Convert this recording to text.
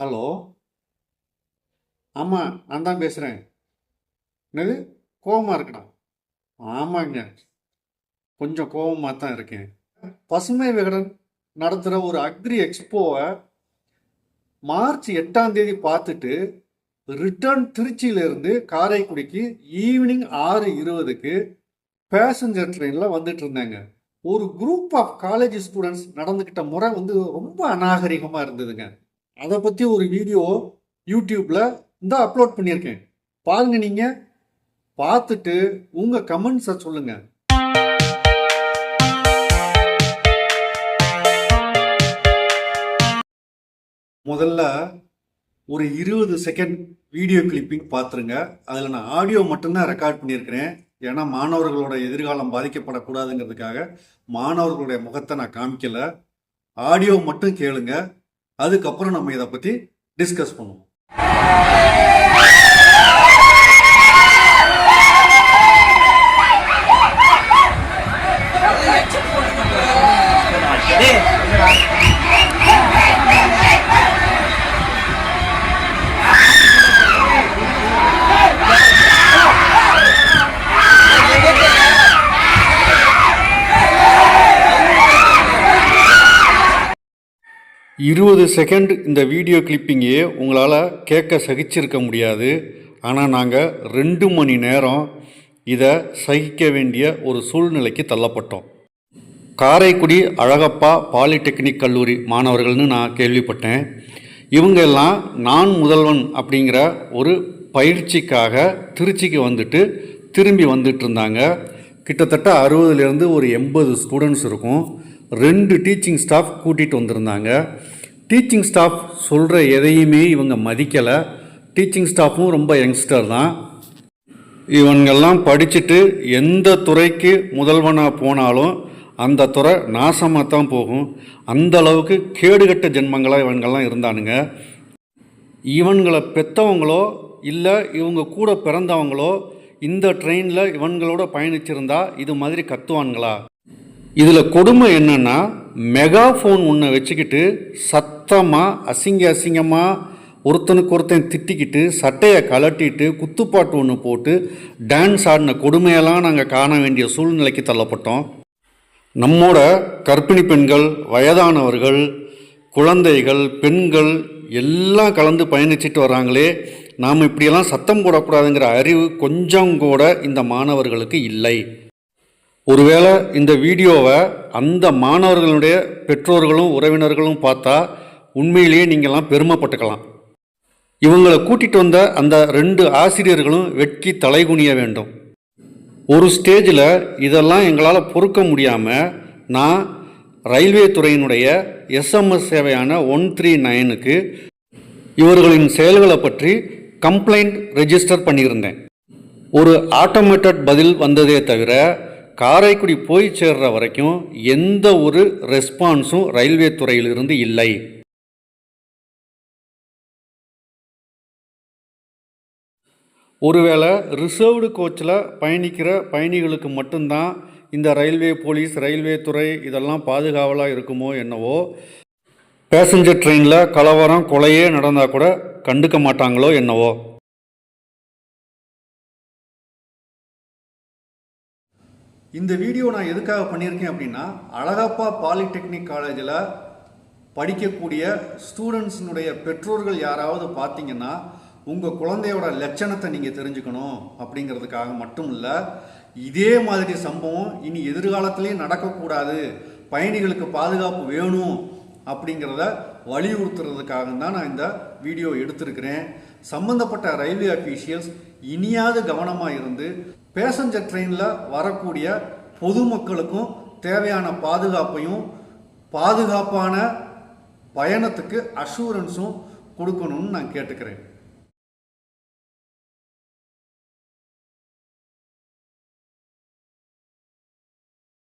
Hello. ஆமாம், நான் தான் பேசுகிறேன். என்னது? கோவமாக இருக்கடா? ஆமாங்க, கொஞ்சம் கோவமாக தான் இருக்கேன். பசுமை விகடன் நடத்துகிற ஒரு அக்ரி எக்ஸ்போவை மார்ச் 8ஆம் தேதி பார்த்துட்டு ரிட்டர்ன் திருச்சியிலேருந்து காரைக்குடிக்கு ஈவினிங் 6:20க்கு பேசஞ்சர் ட்ரெயினில் வந்துட்டு இருந்தாங்க. ஒரு குரூப் ஆஃப் காலேஜ் ஸ்டூடெண்ட்ஸ் நடந்துக்கிட்ட முறை ரொம்ப அநாகரிகமாக இருந்ததுங்க. அதை பற்றி ஒரு வீடியோ யூடியூப்பில் அப்லோட் பண்ணியிருக்கேன். பாருங்க, நீங்கள் பார்த்துட்டு உங்கள் கமெண்ட்ஸை சொல்லுங்கள். முதல்ல ஒரு 20 செகண்ட் வீடியோ கிளிப்பிங் பார்த்துருங்க. அதில் நான் ஆடியோ மட்டும்தான் ரெக்கார்ட் பண்ணியிருக்கிறேன். ஏன்னா மாணவர்களோட எதிர்காலம் பாதிக்கப்படக்கூடாதுங்கிறதுக்காக மாணவர்களுடைய முகத்தை நான் காமிக்கல. ஆடியோ மட்டும் கேளுங்க. அதுக்கப்புறம் நம்ம இதை பற்றி டிஸ்கஸ் பண்ணுவோம். இருபது செகண்ட் இந்த வீடியோ கிளிப்பிங்கே உங்களால் கேட்க சகிச்சிருக்க முடியாது. ஆனால் நாங்கள் 2 மணி நேரம் இதை சகிக்க வேண்டிய ஒரு சூழ்நிலைக்கு தள்ளப்பட்டோம். காரைக்குடி அழகப்பா பாலிடெக்னிக் கல்லூரி மாணவர்கள்னு நான் கேள்விப்பட்டேன். இவங்க எல்லாம் நான் முதல்வன் அப்படிங்கிற ஒரு பயிற்சிக்காக திருச்சிக்கு வந்துட்டு திரும்பி வந்துட்டு இருந்தாங்க. கிட்டத்தட்ட 60லேருந்து ஒரு 80 ஸ்டூடெண்ட்ஸ் இருக்கும். 2 டீச்சிங் ஸ்டாஃப் கூட்டிகிட்டு வந்திருந்தாங்க. டீச்சிங் ஸ்டாஃப் சொல்கிற எதையுமே இவங்க மதிக்கலை. டீச்சிங் ஸ்டாஃபும் ரொம்ப யங்ஸ்டர் தான். இவங்கெல்லாம் படிச்சுட்டு எந்த துறைக்கு முதல்வனாக போனாலும் அந்த துறை நாசமாக தான் போகும். அந்த அளவுக்கு கேடுகட்ட ஜென்மங்களாக இவங்கெல்லாம் இருந்தானுங்க. இவன்களை பெற்றவங்களோ இல்லை இவங்க கூட பிறந்தவங்களோ இந்த ட்ரெயினில் இவங்களோட பயணிச்சிருந்தா இது மாதிரி கத்துவான்களா? இதில் கொடுமை என்னென்னா, மெகாஃபோன் ஒன்றை வச்சுக்கிட்டு சத்தமாக அசிங்கமாக ஒருத்தனுக்கு ஒருத்தன் திட்டிக்கிட்டு சட்டையை கலட்டிட்டு குத்துப்பாட்டு ஒன்று போட்டு டான்ஸ் ஆடின கொடுமையெல்லாம் நாங்கள் காண வேண்டிய சூழ்நிலைக்கு தள்ளப்பட்டோம். நம்மோட கர்ப்பிணி பெண்கள், வயதானவர்கள், குழந்தைகள், பெண்கள் எல்லாம் கலந்து பயணிச்சுட்டு வராங்களே, நாம் இப்படியெல்லாம் சத்தம் போடக்கூடாதுங்கிற அறிவு கொஞ்சம் கூட இந்த மாணவர்களுக்கு இல்லை. ஒருவேளை இந்த வீடியோவை அந்த மாணவர்களுடைய பெற்றோர்களும் உறவினர்களும் பார்த்தா உண்மையிலேயே நீங்கள்லாம் பெருமைப்பட்டுக்கலாம். இவங்களை கூட்டிகிட்டு வந்த அந்த 2 ஆசிரியர்களும் வெட்கி தலைகுனிய வேண்டும். ஒரு ஸ்டேஜில் இதெல்லாம் எங்களால் பொறுக்க முடியாமல் நான் ரயில்வே துறையினுடைய எஸ்எம்எஸ் சேவையான 139க்கு இவர்களின் செயல்களை பற்றி கம்ப்ளைண்ட் ரெஜிஸ்டர் பண்ணியிருந்தேன். ஒரு ஆட்டோமேட்டட் பதில் வந்ததே தவிர காரைக்குடி போய் சேர்ற வரைக்கும் எந்த ஒரு ரெஸ்பான்ஸும் ரயில்வே துறையிலிருந்து இல்லை. ஒருவேளை ரிசர்வ்டு கோச்சில் பயணிக்கிற பயணிகளுக்கு மட்டும்தான் இந்த ரயில்வே போலீஸ், ரயில்வே துறை இதெல்லாம் பாதுகாவலாக இருக்குமோ என்னவோ. பேசஞ்சர் ட்ரெயினில் கலவரம் கொலையே நடந்தால் கூட கண்டுக்க மாட்டாங்களோ என்னவோ. இந்த வீடியோ நான் எதுக்காக பண்ணியிருக்கேன் அப்படின்னா, அழகப்பா பாலிடெக்னிக் காலேஜில் படிக்கக்கூடிய ஸ்டூடெண்ட்ஸினுடைய பெற்றோர்கள் யாராவது பார்த்தீங்கன்னா உங்கள் குழந்தையோட லட்சணத்தை நீங்கள் தெரிஞ்சுக்கணும் அப்படிங்கிறதுக்காக மட்டும் இல்லை. இதே மாதிரி சம்பவம் இனி எதிர்காலத்திலையும் நடக்கக்கூடாது, பயணிகளுக்கு பாதுகாப்பு வேணும் அப்படிங்கிறத வலியுறுத்துறதுக்காக தான் நான் இந்த வீடியோ எடுத்திருக்கிறேன். சம்பந்தப்பட்ட ரயில்வே அஃபீஷியல்ஸ் இனியாவது கவனமாக இருந்து பேசஞ்சர் ட்ரெயினில் வரக்கூடிய பொதுமக்களுக்கும் தேவையான பாதுகாப்பையும் பாதுகாப்பான பயணத்துக்கு அஷூரன்ஸும் கொடுக்கணும்னு நான் கேட்டுக்கிறேன்.